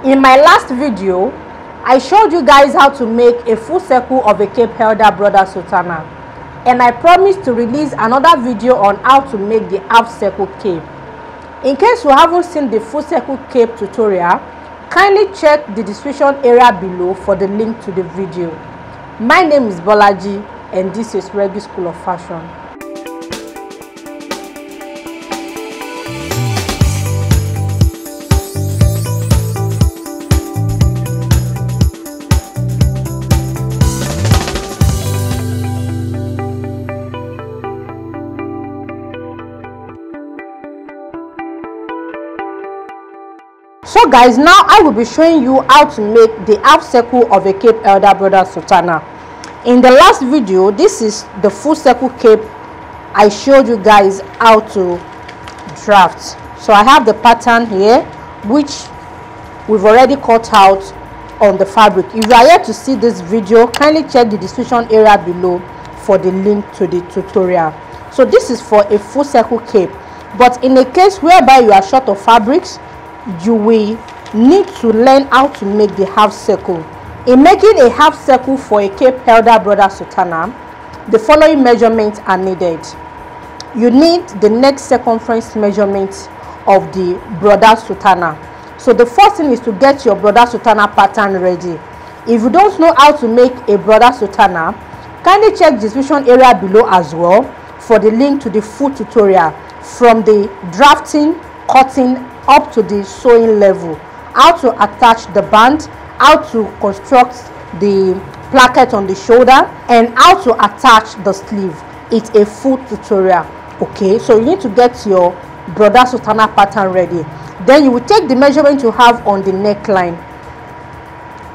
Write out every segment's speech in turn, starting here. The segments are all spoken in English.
In my last video, I showed you guys how to make a full circle of a cape elder brother sutana, and I promised to release another video on how to make the half circle cape. In case you haven't seen the full circle cape tutorial, kindly check the description area below for the link to the video. My name is Bolaji and this is Regi School of Fashion. So guys, now I will be showing you how to make the half circle of a cape elder brother sutana. In the last video, this is the full circle cape I showed you guys how to draft. So I have the pattern here which we've already cut out on the fabric. If you are yet to see this video, kindly check the description area below for the link to the tutorial. So this is for a full circle cape, but in a case whereby you are short of fabrics, you will need to learn how to make the half circle. In making a half circle for a cape elder brother sutana, the following measurements are needed. You need the neck circumference measurement of the brother sutana. So the first thing is to get your brother sutana pattern ready. If you don't know how to make a brother sutana, kindly check the description area below as well for the link to the full tutorial, from the drafting, cutting up to the sewing level, how to attach the band, how to construct the placket on the shoulder, and how to attach the sleeve. It's a full tutorial. Okay, so you need to get your brother sutana pattern ready. Then you will take the measurement you have on the neckline,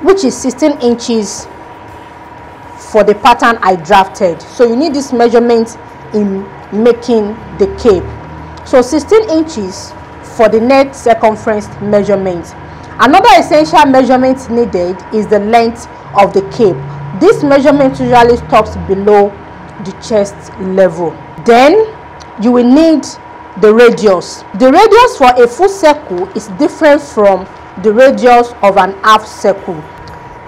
which is 16 inches for the pattern I drafted. So you need this measurement in making the cape. So 16 inches for the neck circumference measurement. Another essential measurement needed is the length of the cape. This measurement usually stops below the chest level. Then you will need the radius. The radius for a full circle is different from the radius of an half circle.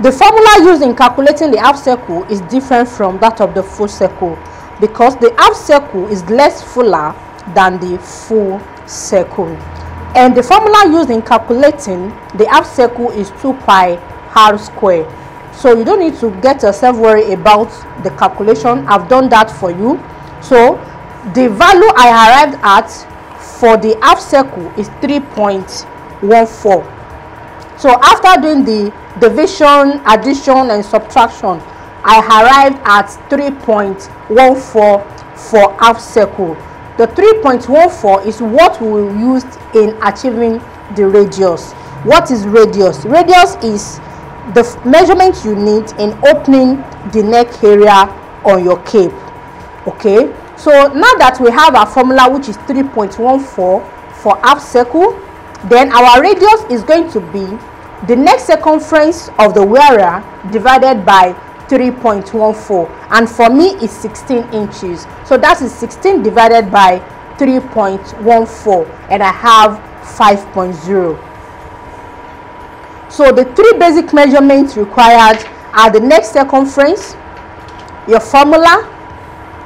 The formula used in calculating the half circle is different from that of the full circle, because the half circle is less fuller than the full circle. And the formula used in calculating the half circle is 2 pi r square. So you don't need to get yourself worried about the calculation. I've done that for you. So the value I arrived at for the half circle is 3.14. So after doing the division, addition and subtraction, I arrived at 3.14 for half circle. The 3.14 is what we will use in achieving the radius. What is radius? Radius is the measurement you need in opening the neck area on your cape. Okay, so now that we have our formula, which is 3.14 for half circle, then our radius is going to be the neck circumference of the wearer divided by 3.14, and for me it's 16 inches. So that is 16 divided by 3.14, and I have 5.0. So the three basic measurements required are the neck circumference, your formula,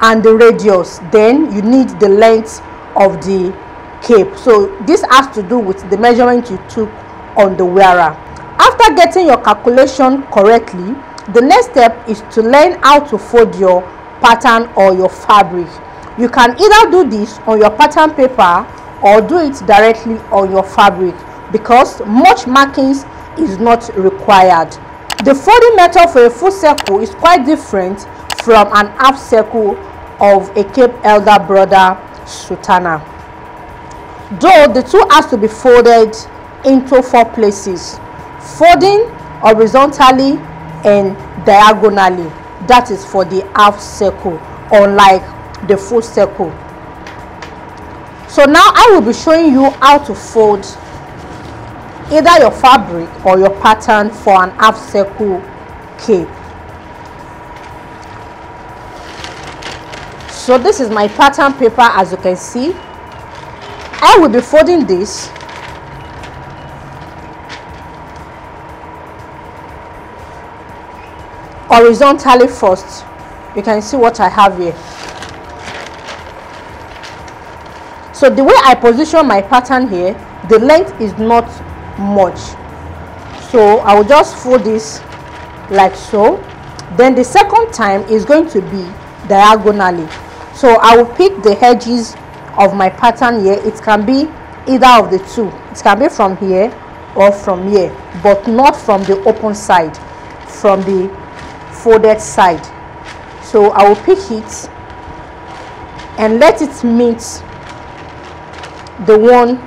and the radius. Then you need the length of the cape. So this has to do with the measurement you took on the wearer. After getting your calculation correctly, the next step is to learn how to fold your pattern or your fabric. You can either do this on your pattern paper or do it directly on your fabric, because much markings is not required. The folding method for a full circle is quite different from an half circle of a cape elder brother sutana, though the two has to be folded into 4 places, folding horizontally and diagonally. That is for the half circle, unlike the full circle. So now I will be showing you how to fold either your fabric or your pattern for an half circle cape. So this is my pattern paper. As you can see, I will be folding this horizontally first. You can see what I have here. So the way I position my pattern here, the length is not much, so I will just fold this like so. Then the second time is going to be diagonally, so I will pick the edges of my pattern here. It can be either of the two. It can be from here or from here, but not from the open side, from the folded side. So I will pick it and let it meet the one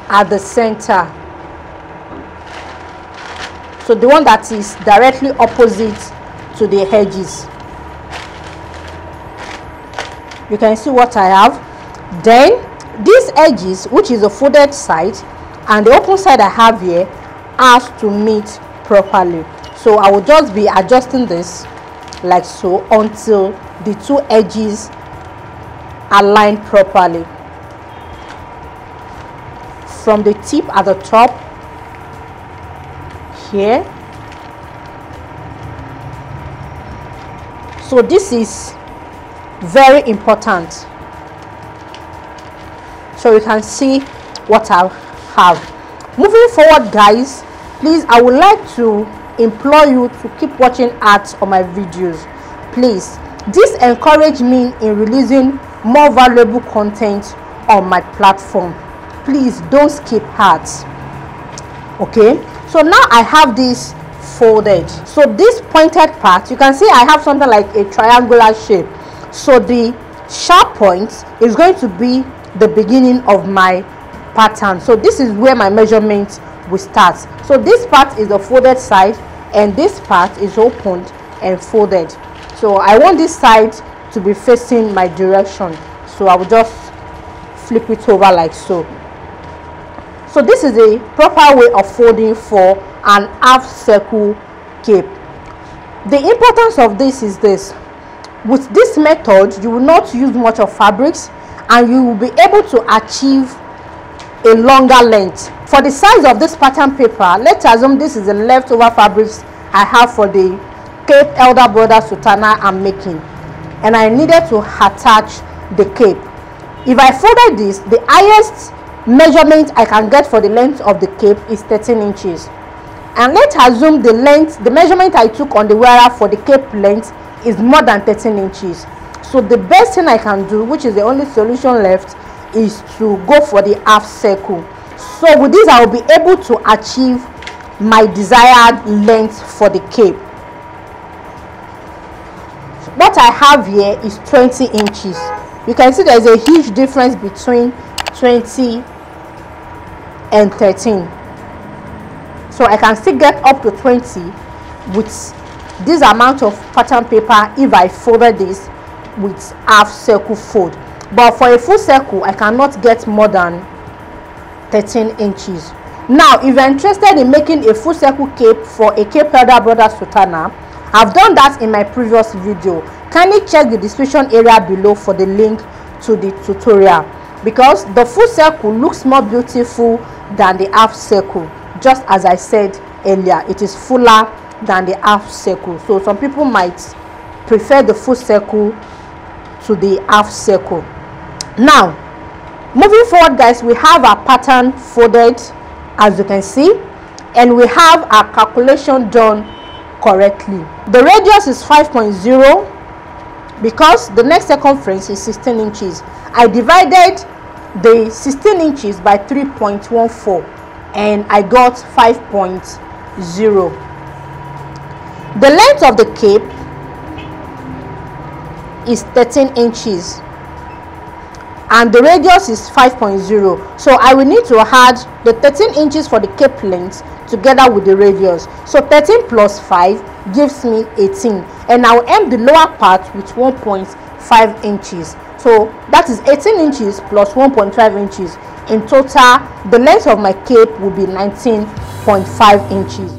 at the center, so the one that is directly opposite to the edges. You can see what I have. Then these edges, which is the folded side and the open side I have here, has to meet properly. So I will just be adjusting this like so until the two edges align properly. From the tip at the top here. So this is very important, so you can see what I have. Moving forward, guys, please, I would like to implore you to keep watching ads on my videos. Please, this encourages me in releasing more valuable content on my platform. Please don't skip ads. Okay, so now I have this folded. So this pointed part, you can see I have something like a triangular shape. So the sharp point is going to be the beginning of my pattern. So this is where my measurement will start. So this part is the folded side and this part is opened and folded. So I want this side to be facing my direction, so I will just flip it over like so. So this is a proper way of folding for an half circle cape. The importance of this is this: with this method you will not use much of fabrics and you will be able to achieve a longer length. For the size of this pattern paper, let's assume this is the leftover fabrics I have for the cape elder brother sutana I'm making, and I needed to attach the cape. If I folded this, the highest measurement I can get for the length of the cape is 13 inches. And let's assume the measurement I took on the wearer for the cape length is more than 13 inches. So the best thing I can do, which is the only solution left, is to go for the half circle. So with this I will be able to achieve my desired length for the cape. What I have here is 20 inches. You can see there is a huge difference between 20 and 13. So I can still get up to 20 with this amount of pattern paper if I folded this with half circle fold. But for a full circle I cannot get more than 13 inches. Now if you're interested in making a full circle cape for a cape elder brother sutana, I've done that in my previous video. Kindly check the description area below for the link to the tutorial, because the full circle looks more beautiful than the half circle. Just as I said earlier, it is fuller than the half circle, so some people might prefer the full circle to the half circle. Now moving forward, guys, we have our pattern folded, as you can see, and we have our calculation done correctly. The radius is 5.0 because the next circumference is 16 inches. I divided the 16 inches by 3.14 and I got 5.0. The length of the cape is 13 inches and the radius is 5.0. So I will need to add the 13 inches for the cape length together with the radius. So 13 plus 5 gives me 18, and I will end the lower part with 1.5 inches. So that is 18 inches plus 1.5 inches. In total, the length of my cape will be 19.5 inches.